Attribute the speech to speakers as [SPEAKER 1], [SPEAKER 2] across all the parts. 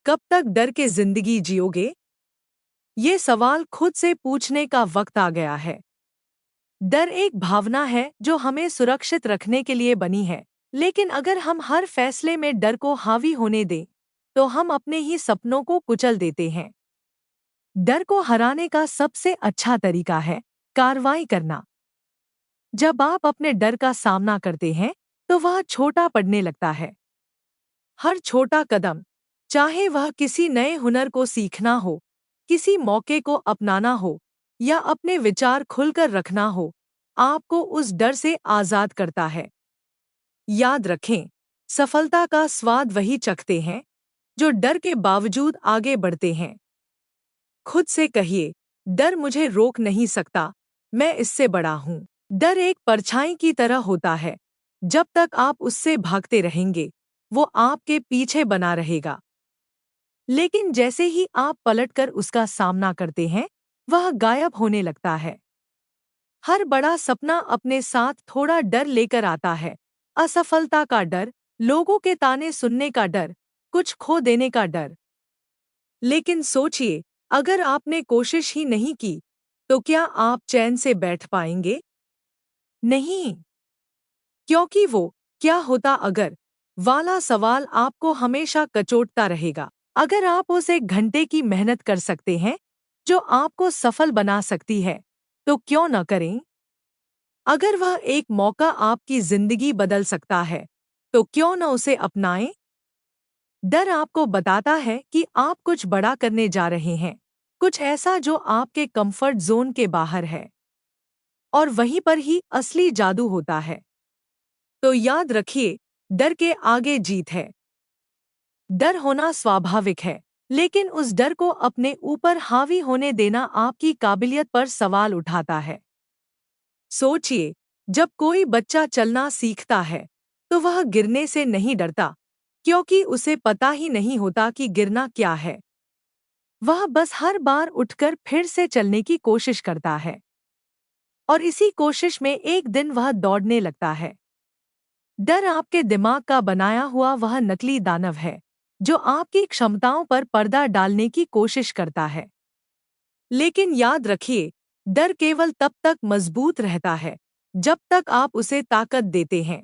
[SPEAKER 1] कब तक डर के जिंदगी जियोगे? ये सवाल खुद से पूछने का वक्त आ गया है। डर एक भावना है जो हमें सुरक्षित रखने के लिए बनी है, लेकिन अगर हम हर फैसले में डर को हावी होने दें, तो हम अपने ही सपनों को कुचल देते हैं। डर को हराने का सबसे अच्छा तरीका है कार्रवाई करना। जब आप अपने डर का सामना करते हैं, तो वह छोटा पड़ने लगता है। हर छोटा कदम, चाहे वह किसी नए हुनर को सीखना हो, किसी मौके को अपनाना हो या अपने विचार खुलकर रखना हो, आपको उस डर से आज़ाद करता है। याद रखें, सफलता का स्वाद वही चखते हैं जो डर के बावजूद आगे बढ़ते हैं। खुद से कहिए, डर मुझे रोक नहीं सकता, मैं इससे बड़ा हूँ। डर एक परछाई की तरह होता है। जब तक आप उससे भागते रहेंगे, वो आपके पीछे बना रहेगा। लेकिन जैसे ही आप पलटकर उसका सामना करते हैं, वह गायब होने लगता है। हर बड़ा सपना अपने साथ थोड़ा डर लेकर आता है। असफलता का डर, लोगों के ताने सुनने का डर, कुछ खो देने का डर। लेकिन सोचिए, अगर आपने कोशिश ही नहीं की, तो क्या आप चैन से बैठ पाएंगे? नहीं, क्योंकि वो क्या होता अगर वाला सवाल आपको हमेशा कचोटता रहेगा। अगर आप उस 1 घंटे की मेहनत कर सकते हैं जो आपको सफल बना सकती है, तो क्यों न करें? अगर वह एक मौका आपकी जिंदगी बदल सकता है, तो क्यों न उसे अपनाएं? डर आपको बताता है कि आप कुछ बड़ा करने जा रहे हैं, कुछ ऐसा जो आपके कंफर्ट जोन के बाहर है। और वहीं पर ही असली जादू होता है। तो याद रखिए, डर के आगे जीत है। डर होना स्वाभाविक है, लेकिन उस डर को अपने ऊपर हावी होने देना आपकी काबिलियत पर सवाल उठाता है। सोचिए, जब कोई बच्चा चलना सीखता है, तो वह गिरने से नहीं डरता, क्योंकि उसे पता ही नहीं होता कि गिरना क्या है। वह बस हर बार उठकर फिर से चलने की कोशिश करता है। और इसी कोशिश में एक दिन वह दौड़ने लगता है। डर आपके दिमाग का बनाया हुआ वह नकली दानव है, जो आपकी क्षमताओं पर पर्दा डालने की कोशिश करता है। लेकिन याद रखिए, डर केवल तब तक मजबूत रहता है जब तक आप उसे ताकत देते हैं।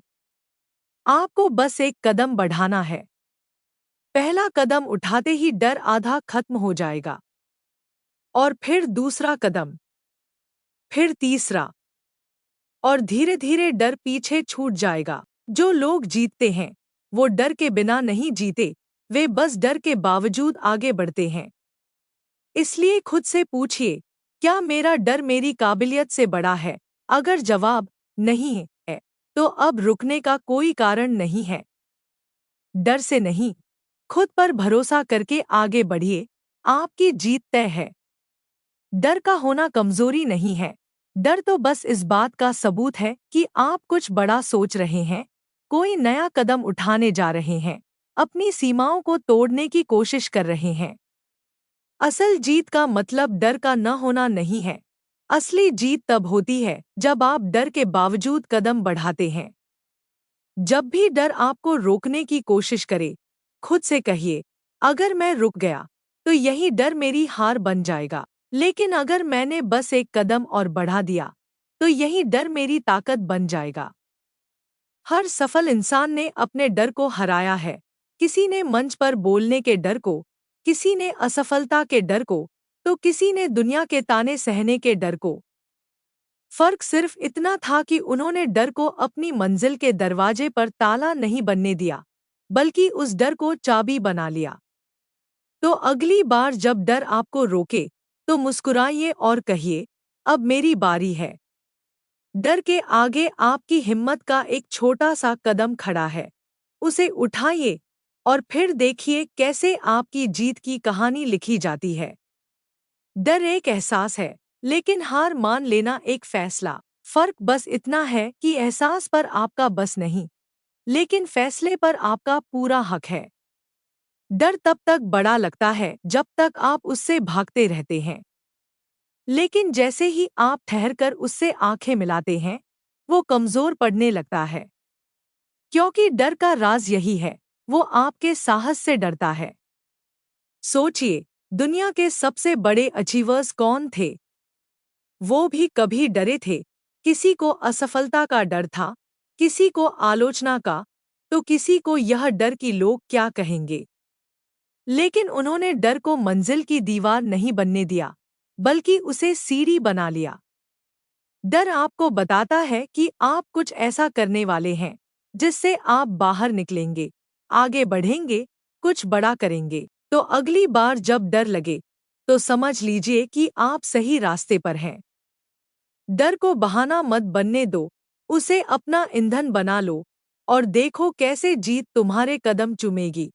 [SPEAKER 1] आपको बस एक कदम बढ़ाना है। पहला कदम उठाते ही डर आधा खत्म हो जाएगा। और फिर दूसरा कदम, फिर तीसरा, और धीरे धीरे डर पीछे छूट जाएगा। जो लोग जीतते हैं, वो डर के बिना नहीं जीते, वे बस डर के बावजूद आगे बढ़ते हैं। इसलिए खुद से पूछिए, क्या मेरा डर मेरी काबिलियत से बड़ा है? अगर जवाब नहीं है, तो अब रुकने का कोई कारण नहीं है। डर से नहीं, खुद पर भरोसा करके आगे बढ़िए, आपकी जीत तय है। डर का होना कमजोरी नहीं है। डर तो बस इस बात का सबूत है कि आप कुछ बड़ा सोच रहे हैं, कोई नया कदम उठाने जा रहे हैं, अपनी सीमाओं को तोड़ने की कोशिश कर रहे हैं। असल जीत का मतलब डर का न होना नहीं है। असली जीत तब होती है जब आप डर के बावजूद कदम बढ़ाते हैं। जब भी डर आपको रोकने की कोशिश करे, खुद से कहिए, अगर मैं रुक गया, तो यही डर मेरी हार बन जाएगा। लेकिन अगर मैंने बस एक कदम और बढ़ा दिया, तो यही डर मेरी ताकत बन जाएगा। हर सफल इंसान ने अपने डर को हराया है। किसी ने मंच पर बोलने के डर को, किसी ने असफलता के डर को, तो किसी ने दुनिया के ताने सहने के डर को। फर्क सिर्फ इतना था कि उन्होंने डर को अपनी मंजिल के दरवाजे पर ताला नहीं बनने दिया, बल्कि उस डर को चाबी बना लिया। तो अगली बार जब डर आपको रोके, तो मुस्कुराइए और कहिए, अब मेरी बारी है। डर के आगे आपकी हिम्मत का एक छोटा सा कदम खड़ा है। उसे उठाइए और फिर देखिए कैसे आपकी जीत की कहानी लिखी जाती है। डर एक एहसास है, लेकिन हार मान लेना एक फैसला। फर्क बस इतना है कि एहसास पर आपका बस नहीं, लेकिन फैसले पर आपका पूरा हक है। डर तब तक बड़ा लगता है जब तक आप उससे भागते रहते हैं, लेकिन जैसे ही आप ठहरकर उससे आंखें मिलाते हैं, वो कमजोर पड़ने लगता है। क्योंकि डर का राज यही है, वो आपके साहस से डरता है। सोचिए, दुनिया के सबसे बड़े अचीवर्स कौन थे? वो भी कभी डरे थे। किसी को असफलता का डर था, किसी को आलोचना का, तो किसी को यह डर कि लोग क्या कहेंगे। लेकिन उन्होंने डर को मंजिल की दीवार नहीं बनने दिया, बल्कि उसे सीढ़ी बना लिया। डर आपको बताता है कि आप कुछ ऐसा करने वाले हैं जिससे आप बाहर निकलेंगे, आगे बढ़ेंगे, कुछ बड़ा करेंगे। तो अगली बार जब डर लगे, तो समझ लीजिए कि आप सही रास्ते पर हैं। डर को बहाना मत बनने दो, उसे अपना ईंधन बना लो और देखो कैसे जीत तुम्हारे कदम चूमेगी।